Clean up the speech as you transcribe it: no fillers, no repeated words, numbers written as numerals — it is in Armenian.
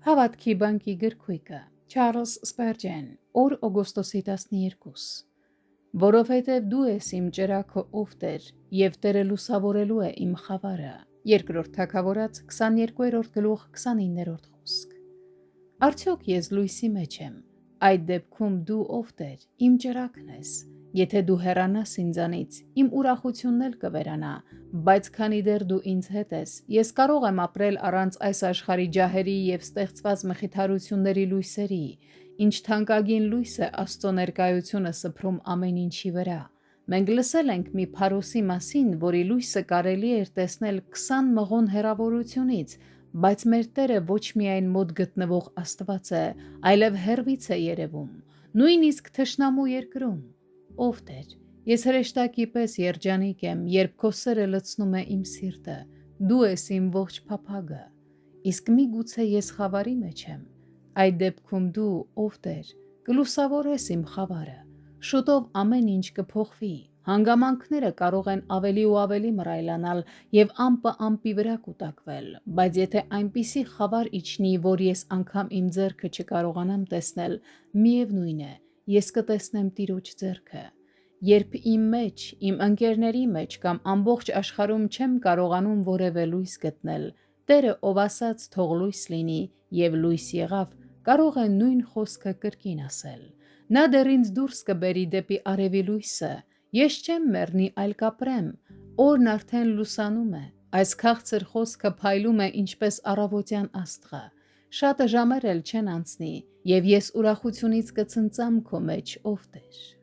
Հավատքի բանկի գրքույկը Չարլզ Սպերջեն, օր օգոստոսի 12 Որովհետև դու ես իմ ճրագը, ով Տեր, և Տերը լուսավորելու է իմ խավարը։ Երկրորդ Թագավորաց 22-րդ գլուխ 29-րդ խոսք։ Արդյոք ես լույսի մեջ եմ, այդ դեպքում դու, ով Տեր, իմ ճրագն ես։ Եթե դու հեռանաս ինձանից, իմ ուրախությունն էլ կվերանա, բայց քանի դեռ դու ինձ հետ ես, ես կարող եմ ապրել առանց այս աշխարհի ջահերի և ստեղծված մխիթարությունների լույսերի, ինչ թանկագին լույս է Աստծո ներկայությունը սփռում ամեն ինչի վրա։ Մենք լսել ենք մի փարոսի մասին, որի լույսը կարելի էր տեսնել 20 մղոն հեռավորությունից, բայց մեր Տերը ոչ միայն մոտ գտնվող Աստված է, այլև հեռվից է երևում, նույնիսկ թշնամու երկրում։ Ով Տեր, ես հրեշտակի պես երջանիկ եմ, երբ քո սերը լցնում է իմ սիրտը, դու ես իմ ողջ փափագը։ Իսկ միգուցե ես խավարի մեջ եմ, այդ դեպքում դու, ով Տեր, կլուսավորես իմ խավարը։ Շուտով ամեն ինչ կփոխվի, հանգամանքները կարող են ավելի ու ավելի մռայլանալ և ամպը ամպի վրա կուտակվել, բայց եթե այնպիսի խավար իջնի, որ ես անգամ իմ ձեռքը չկարողանամ տեսնել, միևնույն է, ես կտեսնեմ Տիրոջ ձեռքը։ Երբ իմ մեջ, իմ ընկերների մեջ կամ ամբողջ աշխարհում չեմ կարողանում որևէ լույս գտնել, Տերը, ով ասաց թող լույս լինի, և լույս եղավ, կարող է նույն խոսքը կրկին ասել։ Նա դեռ ինձ դուրս կբերի դեպի արևի լույսը, ես չեմ մեռնի, այլ կապրեմ, օրն արդեն լուսանում է, այս քաղցր խոսքը փայլում է ինչպես առավոտյան աստղը, շատը ժամեր էլ չեն անցնի, և ես ուրախությունից կցնծամ քո մեջ, ով Տեր։